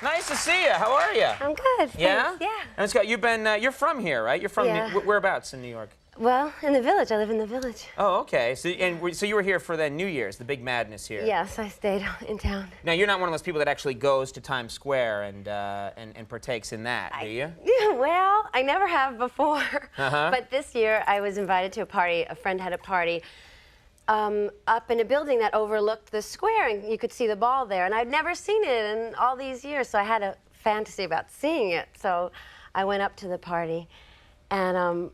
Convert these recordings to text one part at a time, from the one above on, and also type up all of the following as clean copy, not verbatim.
Nice to see you. How are you? I'm good. Yeah? Thanks. Yeah. And Scott, you're from here, right? You're from whereabouts in New York? Well, in the village. I live in the village. Oh, okay. So you were here for the New Year's, the big madness here. Yes, I stayed in town. Now you're not one of those people that actually goes to Times Square and partakes in that, do you? Yeah, well, I never have before. Uh-huh. But this year I was invited to a party. A friend had a party up in a building that overlooked the square, and you could see the ball there. And I'd never seen it in all these years, so I had a fantasy about seeing it. So I went up to the party, and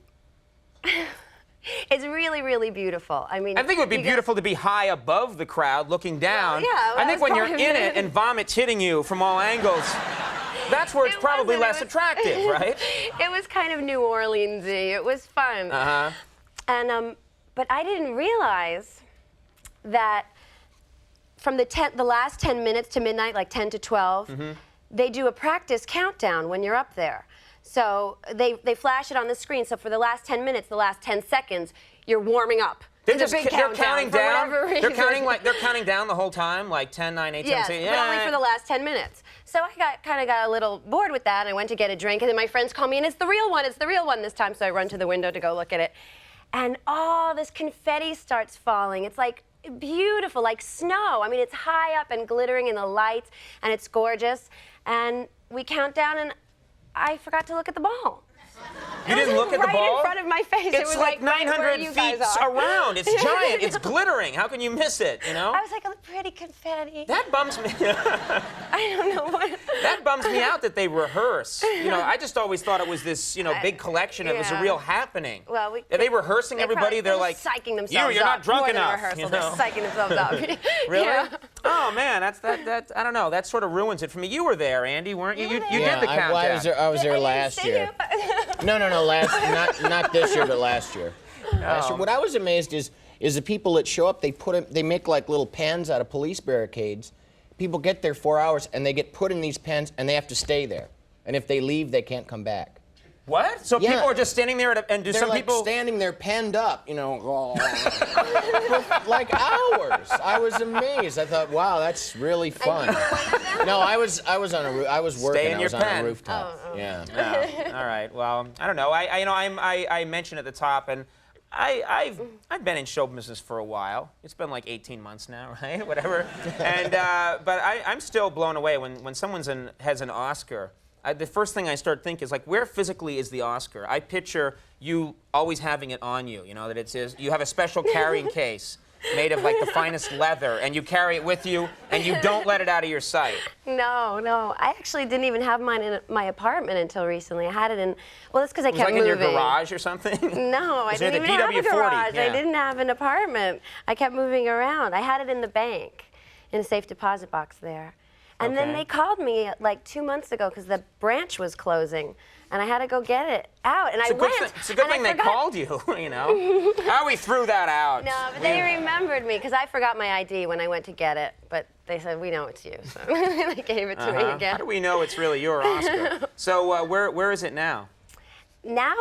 it's really, really beautiful. I mean, I think it would be beautiful to be high above the crowd, looking down. Well, yeah, I think when you're in it and vomit's hitting you from all angles, that's where it's probably less attractive, right? It was kind of New Orleans-y. It was fun. Uh-huh. And but I didn't realize that from the last 10 minutes to midnight, like 10 to 12, they do a practice countdown when you're up there. So they flash it on the screen. So for the last 10 minutes, the last 10 seconds, you're warming up. They're counting down. They're counting down the whole time, like 10, 9, 8, 10. Yes, but only for the last 10 minutes. So I kind of got a little bored with that, and I went to get a drink, and then my friends call me, and it's the real one this time. So I run to the window to go look at it, and all this confetti starts falling. It's like beautiful, like snow. I mean, it's high up and glittering in the lights, and it's gorgeous. And we count down, and I forgot to look at the ball. You didn't look at the ball? Right in front of my face. It's it was like 900 feet around. It's giant. It's glittering. How can you miss it, you know? I was like, oh, pretty confetti. That bums me. I don't know what. That bums me out that they rehearse. You know, I just always thought it was this, big collection. It was a real happening. Well, are they rehearsing everybody? They're like, psyching themselves you're not drunk more enough. Than rehearsal. They're psyching themselves up. Really? Yeah. Oh man, that I don't know. That sort of ruins it for me. You were there, Andy, weren't you? You Yeah, did the countdown. I was there last year. No, not this year, but last year. Last year. What I was amazed is the people that show up. They make like little pens out of police barricades. People get there 4 hours and they get put in these pens and they have to stay there. And if they leave, they can't come back. What? So people are just standing there and do some people standing there penned up, like hours. I was amazed. I thought, wow, that's really fun. No, I was working. I was on a rooftop. Oh. Yeah. All right. Well, I don't know. I mentioned at the top, and I've been in show business for a while. It's been like 18 months now, right? Whatever. And but I'm still blown away when someone has an Oscar. The first thing I start thinking is, like, where physically is the Oscar? I picture you always having it on you, that you have a special carrying case made of, like, the finest leather, and you carry it with you, and you don't let it out of your sight. No. I actually didn't even have mine in my apartment until recently. I had it in, well, that's because I kept moving. Was it like in your garage or something? No, I didn't even have a garage. Yeah. I didn't have an apartment. I kept moving around. I had it in the bank, in a safe deposit box there. And then they called me like 2 months ago because the branch was closing, and I had to go get it out. And I went. It's a good thing they called you, How we threw that out. No, but they remembered me because I forgot my ID when I went to get it. But they said, we know it's you, so they gave it to me again. How do we know it's really your Oscar? So where is it now? Now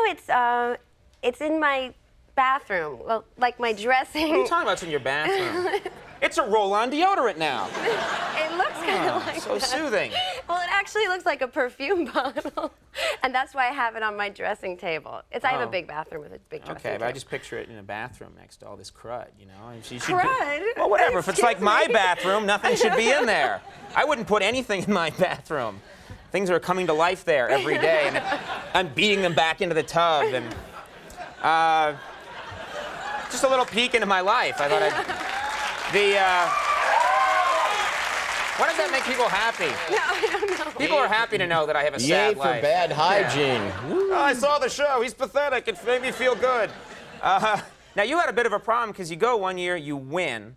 it's in my bathroom. Well, like my dressing. What are you talking about? It's in your bathroom. It's a roll-on deodorant now. It looks kind of like so that. soothing. Well, it actually looks like a perfume bottle, and that's why I have it on my dressing table. I have a big bathroom with a big dressing table. Okay, but I just picture it in a bathroom next to all this crud, Crud? Well, whatever. If it's like my bathroom, nothing should be in there. I wouldn't put anything in my bathroom. Things are coming to life there every day, and I'm beating them back into the tub, and just a little peek into my life. I thought why does that make people happy? No, I don't know. People are happy to know that I have a sad life. Yay for bad hygiene. Yeah. Oh, I saw the show. He's pathetic. It made me feel good. Now, you had a bit of a problem because you go one year, you win.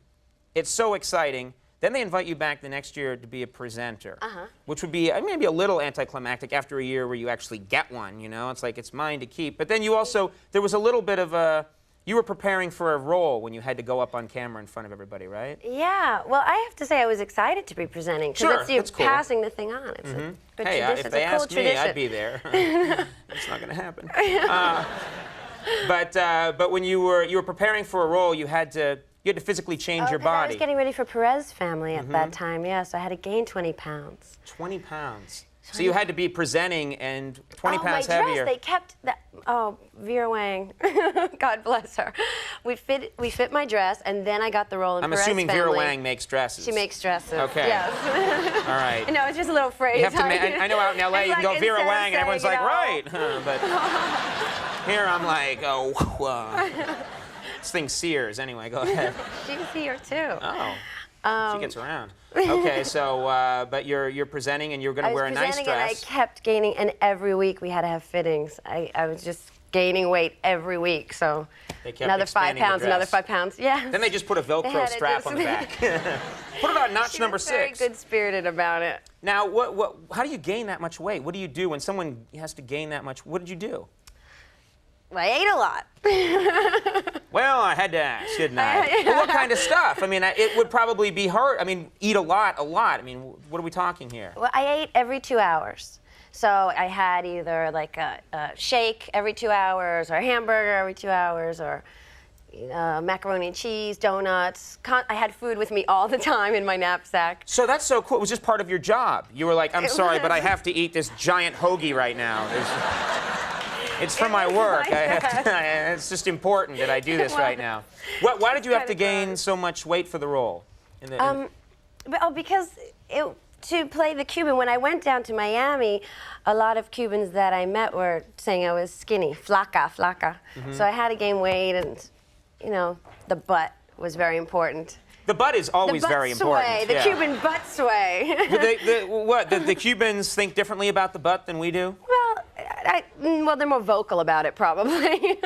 It's so exciting. Then they invite you back the next year to be a presenter, which would be maybe a little anticlimactic after a year where you actually get one, It's like, it's mine to keep. But then you also, there was a little bit of a, you were preparing for a role when you had to go up on camera in front of everybody, right? Yeah. Well, I have to say I was excited to be presenting because it's you that's cool. passing the thing on. It's a good tradition. If they asked me, I'd be there. It's not going to happen. But when you were preparing for a role, you had to You had to physically change your 'cause I body. was getting ready for Perez family at that time, yeah, so I had to gain 20 pounds. 20 pounds. So you had to be presenting and 20 pounds my heavier. Dress, they kept that. Oh, Vera Wang, God bless her. We fit my dress, and then I got the role in I'm Perez assuming family. Vera Wang makes dresses. She makes dresses. Okay. Yes. All right. No, it's just a little phrase. You have to I know out in LA you can go Vera Wang and everyone's like, right. But here I'm like, oh, this thing's Sears. Anyway, go ahead. She's here too. Oh. She gets around. Okay, so but you're presenting and you're going to wear a nice dress. And I kept gaining, and every week we had to have fittings. I was just gaining weight every week, so another 5 pounds, another 5 pounds. Yeah. Then they just put a Velcro strap on the back. Put it on notch number 6. Very good-spirited about it. Now, how do you gain that much weight? What do you do when someone has to gain that much? What did you do? Well, I ate a lot. Well, I had to ask, didn't I? Well, what kind of stuff? I mean, it would probably be hard. I mean, eat a lot. I mean, what are we talking here? Well, I ate every 2 hours. So I had either like a shake every 2 hours, or a hamburger every 2 hours, or macaroni and cheese, donuts. I had food with me all the time in my knapsack. So that's so cool. It was just part of your job. You were like, I'm sorry, but I have to eat this giant hoagie right now. It's for my work. It's just important that I do this right now. Why did you have to gain so much weight for the role? Because to play the Cuban, when I went down to Miami, a lot of Cubans that I met were saying I was skinny, flaca, flaca. So I had to gain weight, and the butt was very important. The butt is always very important. The Cuban butt sway. The Cubans think differently about the butt than we do? Well, they're more vocal about it, probably.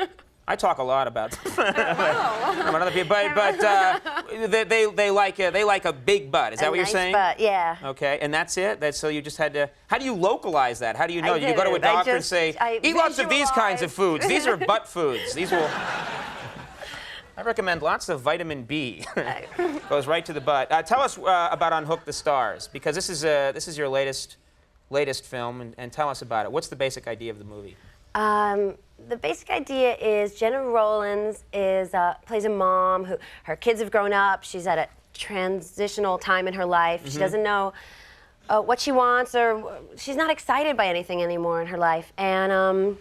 I talk a lot about other people, but they like a big butt. Is that what you're saying? Butt, yeah. Okay, and that's it. So you just had to. How do you localize that? How do you know? You go to a doctor and say, eat lots of these kinds of foods. These are butt foods. These will. I recommend lots of vitamin B. Goes right to the butt. Tell us about Unhook the Stars, because this is your latest film, and tell us about it. What's the basic idea of the movie? The basic idea is Jenna Rollins plays a mom who her kids have grown up. She's at a transitional time in her life. She doesn't know what she wants, or she's not excited by anything anymore in her life. And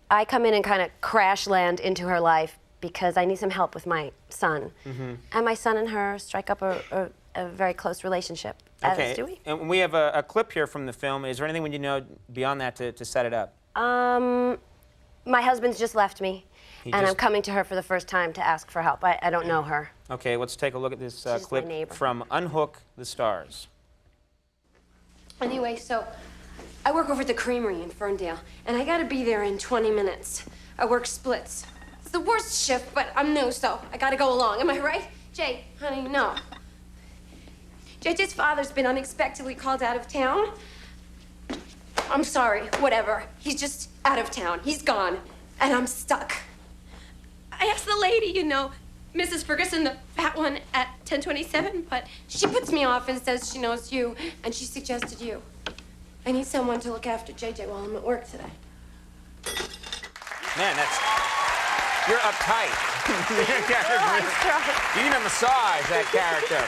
I come in and kind of crash land into her life because I need some help with my son. And my son and her strike up a very close relationship. Okay. As do we. And we have a clip here from the film. Is there anything you know beyond that to set it up? My husband's just left me, and I'm coming to her for the first time to ask for help. I don't know her. Okay, let's take a look at this She's clip my neighbor. from Unhook the Stars. Anyway, so I work over at the creamery in Ferndale, and I gotta be there in 20 minutes. I work splits. It's the worst shift, but I'm new, so I gotta go along. Am I right? Jay, honey, no. JJ's father's been unexpectedly called out of town. I'm sorry, whatever. He's just out of town. He's gone, and I'm stuck. I asked the lady, Mrs. Ferguson, the fat one at 1027, but she puts me off and says she knows you, and she suggested you. I need someone to look after JJ while I'm at work today. Man, you're uptight. You need a massage, that character.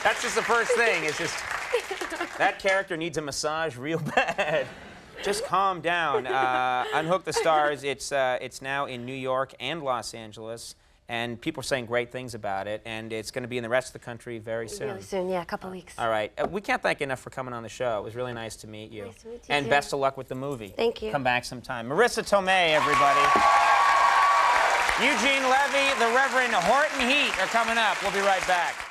That's just the first thing. It's just that character needs a massage real bad. Just calm down. Unhook the Stars. It's now in New York and Los Angeles, and people are saying great things about it. And it's going to be in the rest of the country very soon. Really soon, yeah, a couple weeks. All right. We can't thank you enough for coming on the show. It was really nice to meet you. Nice to meet you, and too. best of luck with the movie. Thank you. Come back sometime. Marisa Tomei, everybody. Eugene Levy, the Reverend Horton Heat are coming up. We'll be right back.